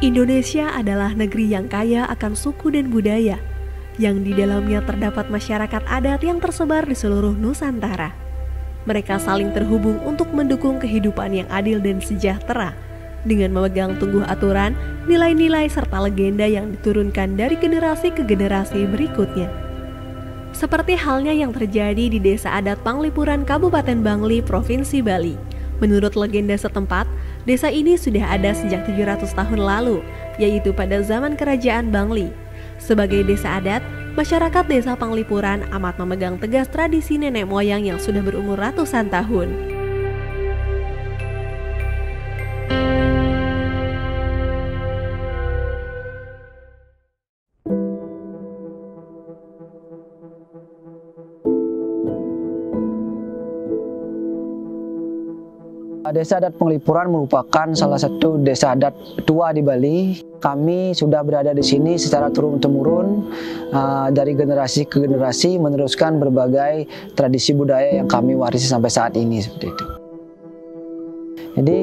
Indonesia adalah negeri yang kaya akan suku dan budaya, yang di dalamnya terdapat masyarakat adat yang tersebar di seluruh Nusantara. Mereka saling terhubung untuk mendukung kehidupan yang adil dan sejahtera, dengan memegang teguh aturan, nilai-nilai serta legenda yang diturunkan dari generasi ke generasi berikutnya. Seperti halnya yang terjadi di Desa Adat Panglipuran Kabupaten Bangli, Provinsi Bali. Menurut legenda setempat, desa ini sudah ada sejak 700 tahun lalu, yaitu pada zaman Kerajaan Bangli. Sebagai desa adat, masyarakat Desa Panglipuran amat memegang tegas tradisi nenek moyang yang sudah berumur ratusan tahun. Desa Adat Panglipuran merupakan salah satu desa adat tua di Bali. Kami sudah berada di sini secara turun-temurun dari generasi ke generasi, meneruskan berbagai tradisi budaya yang kami warisi sampai saat ini seperti itu. Jadi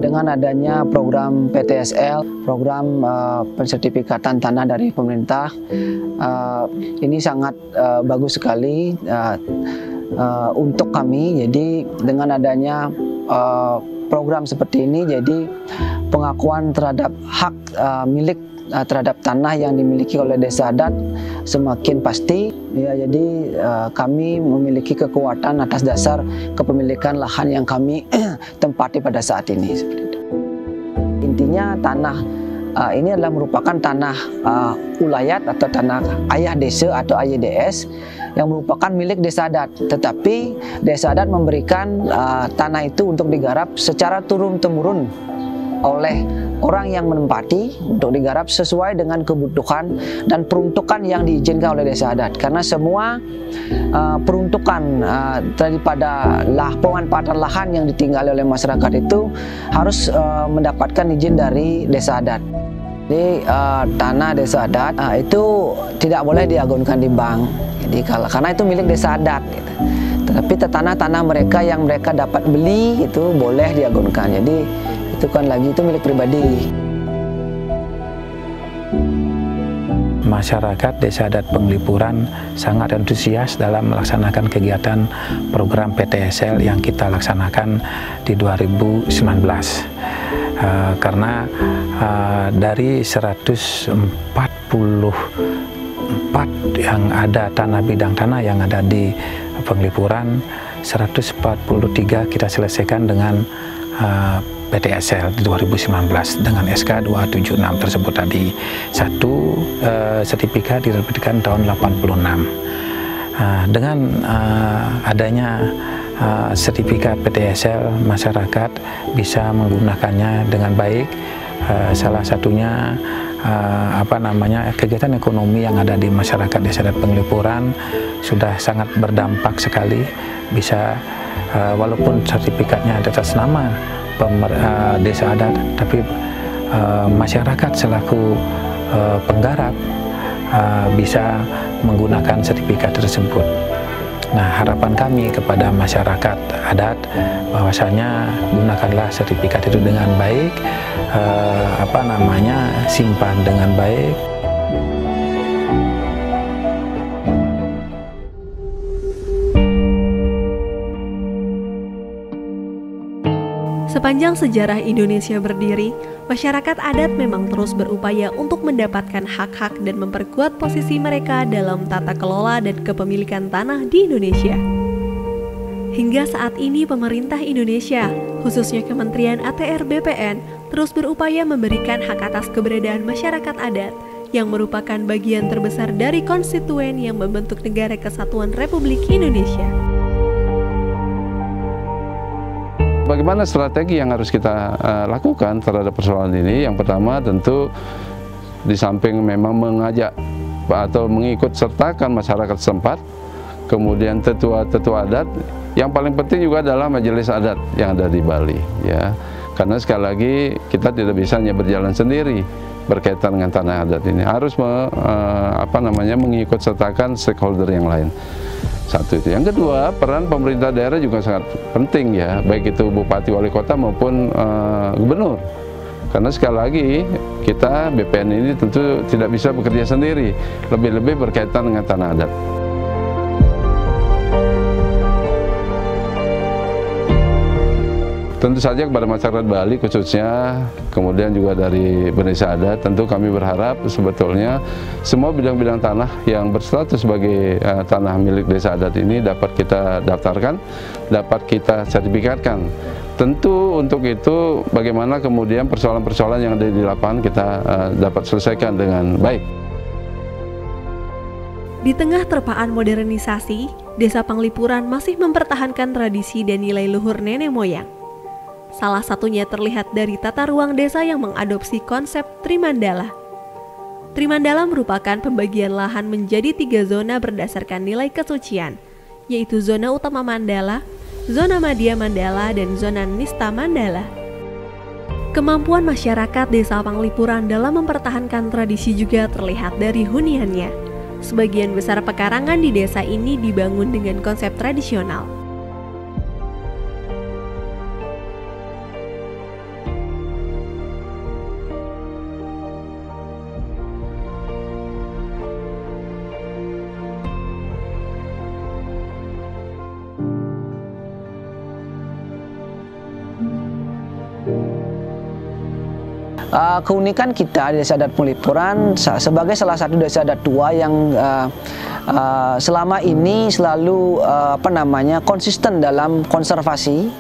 dengan adanya program PTSL, program pensertifikatan tanah dari pemerintah, ini sangat bagus sekali untuk kami. Jadi dengan adanya program seperti ini, jadi pengakuan terhadap hak milik terhadap tanah yang dimiliki oleh desa adat semakin pasti. Ya, jadi kami memiliki kekuatan atas dasar kepemilikan lahan yang kami tempati pada saat ini. Seperti itu. Intinya tanah ini adalah merupakan tanah ulayat atau tanah ayah desa atau AYDS yang merupakan milik desa adat. Tetapi desa adat memberikan tanah itu untuk digarap secara turun-temurun oleh orang yang menempati untuk digarap sesuai dengan kebutuhan dan peruntukan yang diizinkan oleh desa adat. Karena semua peruntukan daripada pemanfaatan lahan yang ditinggali oleh masyarakat itu harus mendapatkan izin dari desa adat. Jadi tanah desa adat itu tidak boleh diagunkan di bank. Jadi karena itu milik desa adat. Gitu. Tetapi tanah-tanah mereka yang mereka dapat beli itu boleh diagunkan. Jadi itu kan lagi itu milik pribadi. Masyarakat Desa Adat Panglipuran sangat antusias dalam melaksanakan kegiatan program PTSL yang kita laksanakan di 2019. Karena dari 144 yang ada bidang tanah yang ada di Panglipuran, 143 kita selesaikan dengan PTSL di 2019 dengan SK 276 tersebut tadi. Satu sertifikat diterbitkan tahun 86. Dengan adanya sertifikat PTSL, masyarakat bisa menggunakannya dengan baik. Salah satunya kegiatan ekonomi yang ada di masyarakat Desa Adat Panglipuran sudah sangat berdampak sekali. Bisa walaupun sertifikatnya atas nama desa adat, tapi masyarakat selaku penggarap bisa menggunakan sertifikat tersebut. Nah, harapan kami kepada masyarakat adat bahwasanya gunakanlah sertifikat itu dengan baik, simpan dengan baik. Sepanjang sejarah Indonesia berdiri, masyarakat adat memang terus berupaya untuk mendapatkan hak-hak dan memperkuat posisi mereka dalam tata kelola dan kepemilikan tanah di Indonesia. Hingga saat ini pemerintah Indonesia, khususnya Kementerian ATR BPN, terus berupaya memberikan hak atas keberadaan masyarakat adat yang merupakan bagian terbesar dari konstituen yang membentuk Negara Kesatuan Republik Indonesia. Bagaimana strategi yang harus kita lakukan terhadap persoalan ini? Yang pertama tentu di samping memang mengajak atau mengikut sertakan masyarakat setempat, kemudian tetua-tetua adat, yang paling penting juga adalah majelis adat yang ada di Bali, ya. Karena sekali lagi kita tidak bisa hanya berjalan sendiri berkaitan dengan tanah adat ini, harus mengikut sertakan stakeholder yang lain. Satu itu. Yang kedua, peran pemerintah daerah juga sangat penting, ya, baik itu bupati, wali kota maupun gubernur. Karena sekali lagi kita BPN ini tentu tidak bisa bekerja sendiri, lebih-lebih berkaitan dengan tanah adat. Tentu saja kepada masyarakat Bali khususnya, kemudian juga dari Desa Adat, tentu kami berharap sebetulnya semua bidang-bidang tanah yang berstatus sebagai tanah milik Desa Adat ini dapat kita daftarkan, dapat kita sertifikatkan. Tentu untuk itu bagaimana kemudian persoalan-persoalan yang ada di lapangan kita dapat selesaikan dengan baik. Di tengah terpaan modernisasi, Desa Panglipuran masih mempertahankan tradisi dan nilai luhur nenek moyang. Salah satunya terlihat dari tata ruang desa yang mengadopsi konsep Trimandala. Trimandala merupakan pembagian lahan menjadi 3 zona berdasarkan nilai kesucian, yaitu zona utama Mandala, zona Madya Mandala, dan zona Nista Mandala. Kemampuan masyarakat Desa Panglipuran dalam mempertahankan tradisi juga terlihat dari huniannya. Sebagian besar pekarangan di desa ini dibangun dengan konsep tradisional. Keunikan kita di Desa Adat Panglipuran sebagai salah satu desa adat tua yang selama ini selalu konsisten dalam konservasi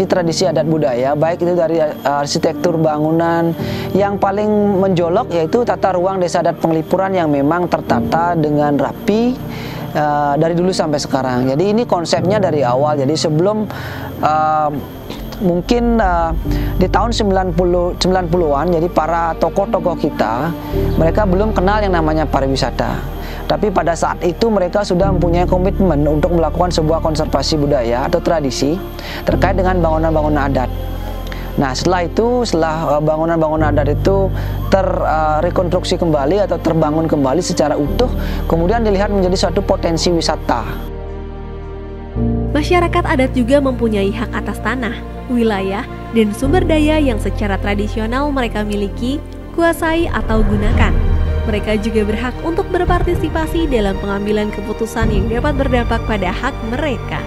tradisi adat budaya, baik itu dari arsitektur bangunan. Yang paling menjolok yaitu tata ruang Desa Adat Panglipuran yang memang tertata dengan rapi dari dulu sampai sekarang. Jadi ini konsepnya dari awal. Jadi sebelum mungkin di tahun 90-an, jadi para tokoh-tokoh kita, mereka belum kenal yang namanya pariwisata. Tapi pada saat itu mereka sudah mempunyai komitmen untuk melakukan sebuah konservasi budaya atau tradisi terkait dengan bangunan-bangunan adat. Nah, setelah bangunan-bangunan adat itu terrekonstruksi kembali atau terbangun kembali secara utuh, kemudian dilihat menjadi suatu potensi wisata. Masyarakat adat juga mempunyai hak atas tanah, wilayah, dan sumber daya yang secara tradisional mereka miliki, kuasai, atau gunakan. Mereka juga berhak untuk berpartisipasi dalam pengambilan keputusan yang dapat berdampak pada hak mereka.